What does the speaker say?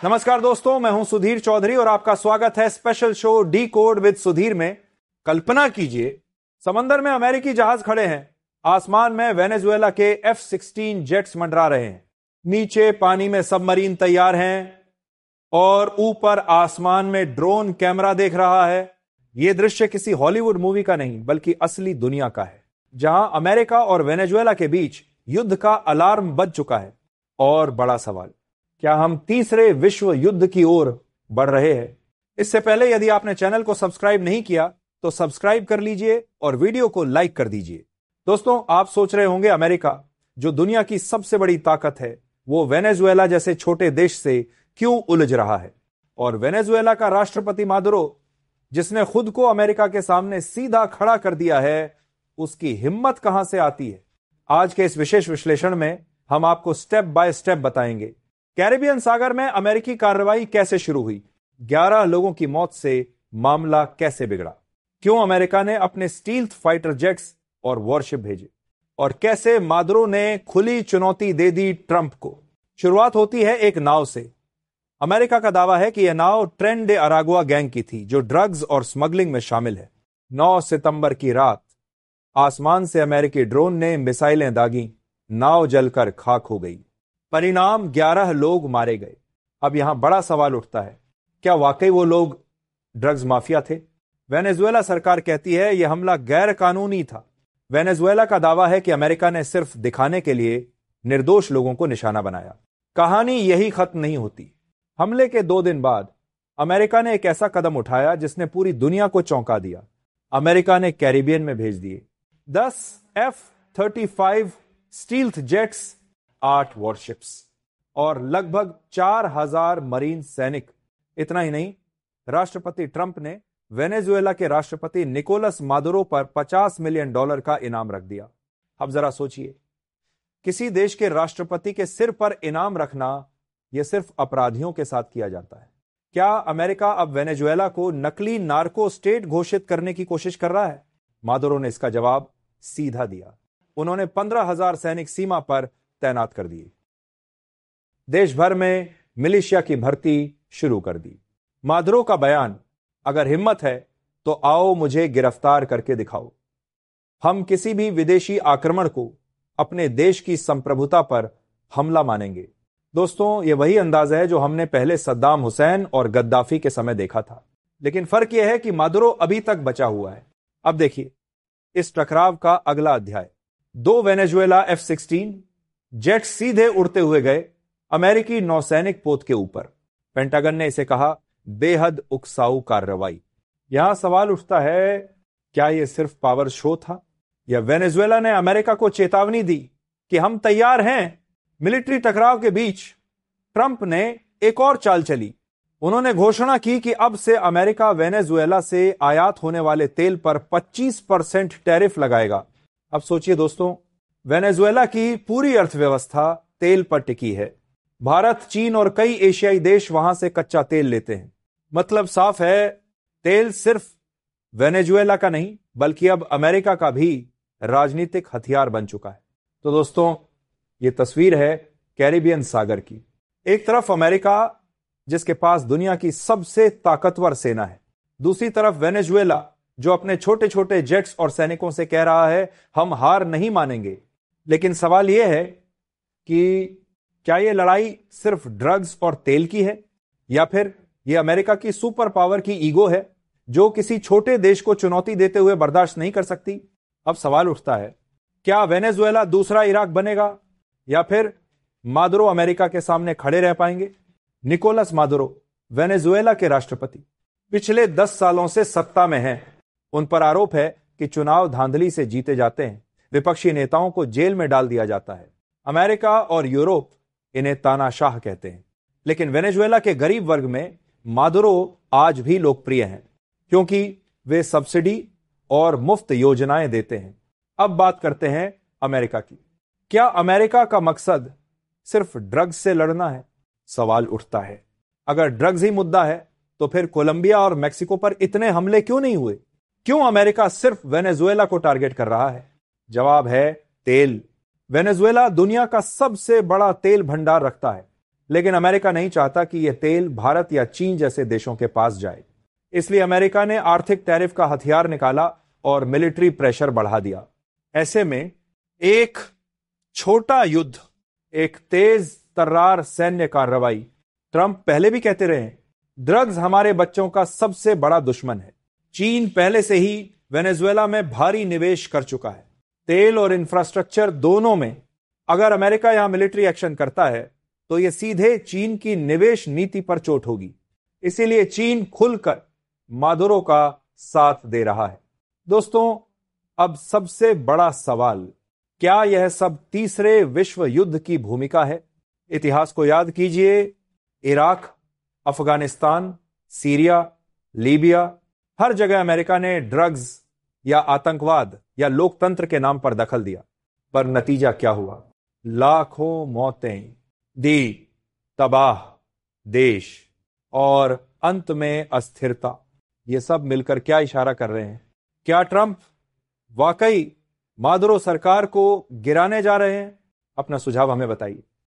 नमस्कार दोस्तों, मैं हूं सुधीर चौधरी और आपका स्वागत है special show D code with Sudhir में। कल्पना कीजिए, समंदर में अमेरिकी जहाज खड़े हैं, आसमान में वेनेजुएला के F-16 जेट्स मंडरा रहे हैं, नीचे पानी में सबमरीन तैयार हैं और ऊपर आसमान में ड्रोन कैमरा देख रहा है। यह दृश्य किसी हॉलीवुड मूवी का नहीं बल्कि असली दुनिया का है, जहां अमेरिका और वेनेजुएला के बीच युद्ध का अलार्म बज चुका है। और बड़ा सवाल, क्या हम तीसरे विश्व युद्ध की ओर बढ़ रहे हैं? इससे पहले यदि आपने चैनल को सब्सक्राइब नहीं किया तो सब्सक्राइब कर लीजिए और वीडियो को लाइक कर दीजिए। दोस्तों, आप सोच रहे होंगे अमेरिका, जो दुनिया की सबसे बड़ी ताकत है, वो वेनेजुएला जैसे छोटे देश से क्यों उलझ रहा है? और वेनेजुएला का राष्ट्रपति मादुरो, जिसने खुद को अमेरिका के सामने सीधा खड़ा कर दिया है, उसकी हिम्मत कहां से आती है? आज के इस विशेष विश्लेषण में हम आपको स्टेप बाय स्टेप बताएंगे। कैरिबियन सागर में अमेरिकी कार्रवाई कैसे शुरू हुई, 11 लोगों की मौत से मामला कैसे बिगड़ा, क्यों अमेरिका ने अपने स्टील्थ फाइटर जेट्स और वॉरशिप भेजे, और कैसे मादुरो ने खुली चुनौती दे दी ट्रंप को। शुरुआत होती है एक नाव से। अमेरिका का दावा है कि यह नाव ट्रेन डे अरागुआ गैंग की थी, जो ड्रग्स और स्मगलिंग में शामिल है। 9 सितंबर की रात आसमान से अमेरिकी ड्रोन ने मिसाइलें दागी, नाव जलकर खाक हो गई। परिणाम 11 लोग मारे गए। अब यहां बड़ा सवाल उठता है, क्या वाकई वो लोग ड्रग्स माफिया थे? वेनेजुएला सरकार कहती है यह हमला गैर कानूनी था। वेनेजुएला का दावा है कि अमेरिका ने सिर्फ दिखाने के लिए निर्दोष लोगों को निशाना बनाया। कहानी यही खत्म नहीं होती। हमले के 2 दिन बाद अमेरिका ने एक ऐसा कदम उठाया जिसने पूरी दुनिया को चौंका दिया। अमेरिका ने कैरिबियन में भेज दिए 10 F-35 स्टील्थ जेट्स, 8 वॉरशिप्स और लगभग 4000 मरीन सैनिक। इतना ही नहीं, राष्ट्रपति ट्रंप ने वेनेजुएला के राष्ट्रपति निकोलस मादुरो पर $50 मिलियन का इनाम रख दिया। अब जरा सोचिए, किसी देश के राष्ट्रपति के सिर पर इनाम रखना यह सिर्फ अपराधियों के साथ किया जाता है। क्या अमेरिका अब वेनेजुएला को नकली नार्को स्टेट घोषित करने की कोशिश कर रहा है? मादुरो ने इसका जवाब सीधा दिया। उन्होंने 15,000 सैनिक सीमा पर तैनात कर दिए। देश भर में मिलिशिया की भर्ती शुरू कर दी। मादुरो का बयान, अगर हिम्मत है तो आओ मुझे गिरफ्तार करके दिखाओ। हम किसी भी विदेशी आक्रमण को अपने देश की संप्रभुता पर हमला मानेंगे। दोस्तों, यह वही अंदाज है जो हमने पहले सद्दाम हुसैन और गद्दाफी के समय देखा था, लेकिन फर्क यह है कि मादुरो अभी तक बचा हुआ है। अब देखिए इस टकराव का अगला अध्याय। 2 वेनेजुएला F-16 जेट सीधे उड़ते हुए गए अमेरिकी नौसैनिक पोत के ऊपर। पेंटागन ने इसे कहा बेहद उकसाऊ कार्रवाई। यहां सवाल उठता है, क्या यह सिर्फ पावर शो था, या वेनेजुएला ने अमेरिका को चेतावनी दी कि हम तैयार हैं? मिलिट्री टकराव के बीच ट्रंप ने एक और चाल चली। उन्होंने घोषणा की कि अब से अमेरिका वेनेजुएला से आयात होने वाले तेल पर 25% टैरिफ लगाएगा। अब सोचिए दोस्तों, वेनेजुएला की पूरी अर्थव्यवस्था तेल पर टिकी है। भारत, चीन और कई एशियाई देश वहां से कच्चा तेल लेते हैं। मतलब साफ है, तेल सिर्फ वेनेजुएला का नहीं बल्कि अब अमेरिका का भी राजनीतिक हथियार बन चुका है। तो दोस्तों, यह तस्वीर है कैरिबियन सागर की। एक तरफ अमेरिका, जिसके पास दुनिया की सबसे ताकतवर सेना है, दूसरी तरफ वेनेजुएला, जो अपने छोटे छोटे जेट्स और सैनिकों से कह रहा है हम हार नहीं मानेंगे। लेकिन सवाल यह है कि क्या यह लड़ाई सिर्फ ड्रग्स और तेल की है, या फिर यह अमेरिका की सुपर पावर की ईगो है जो किसी छोटे देश को चुनौती देते हुए बर्दाश्त नहीं कर सकती? अब सवाल उठता है, क्या वेनेजुएला दूसरा इराक बनेगा, या फिर मादुरो अमेरिका के सामने खड़े रह पाएंगे? निकोलस मादुरो, वेनेजुएला के राष्ट्रपति, पिछले 10 सालों से सत्ता में हैं। उन पर आरोप है कि चुनाव धांधली से जीते जाते हैं। विपक्षी नेताओं को जेल में डाल दिया जाता है। अमेरिका और यूरोप इन्हें तानाशाह कहते हैं। लेकिन वेनेजुएला के गरीब वर्ग में मादुरो आज भी लोकप्रिय हैं, क्योंकि वे सब्सिडी और मुफ्त योजनाएं देते हैं। अब बात करते हैं अमेरिका की। क्या अमेरिका का मकसद सिर्फ ड्रग्स से लड़ना है? सवाल उठता है, अगर ड्रग्स ही मुद्दा है तो फिर कोलंबिया और मेक्सिको पर इतने हमले क्यों नहीं हुए? क्यों अमेरिका सिर्फ वेनेजुएला को टारगेट कर रहा है? जवाब है तेल। वेनेजुएला दुनिया का सबसे बड़ा तेल भंडार रखता है। लेकिन अमेरिका नहीं चाहता कि यह तेल भारत या चीन जैसे देशों के पास जाए। इसलिए अमेरिका ने आर्थिक टैरिफ का हथियार निकाला और मिलिट्री प्रेशर बढ़ा दिया। ऐसे में एक छोटा युद्ध, एक तेज तर्रार सैन्य कार्रवाई, ट्रंप पहले भी कहते रहे हैं, ड्रग्स हमारे बच्चों का सबसे बड़ा दुश्मन है। चीन पहले से ही वेनेजुएला में भारी निवेश कर चुका है, तेल और इंफ्रास्ट्रक्चर दोनों में। अगर अमेरिका यहां मिलिट्री एक्शन करता है तो यह सीधे चीन की निवेश नीति पर चोट होगी। इसीलिए चीन खुलकर मादुरो का साथ दे रहा है। दोस्तों, अब सबसे बड़ा सवाल, क्या यह सब तीसरे विश्व युद्ध की भूमिका है? इतिहास को याद कीजिए, इराक, अफगानिस्तान, सीरिया, लीबिया, हर जगह अमेरिका ने ड्रग्स या आतंकवाद या लोकतंत्र के नाम पर दखल दिया। पर नतीजा क्या हुआ? लाखों मौतें दी, तबाह देश, और अंत में अस्थिरता। ये सब मिलकर क्या इशारा कर रहे हैं? क्या ट्रंप वाकई मादुरो सरकार को गिराने जा रहे हैं? अपना सुझाव हमें बताइए।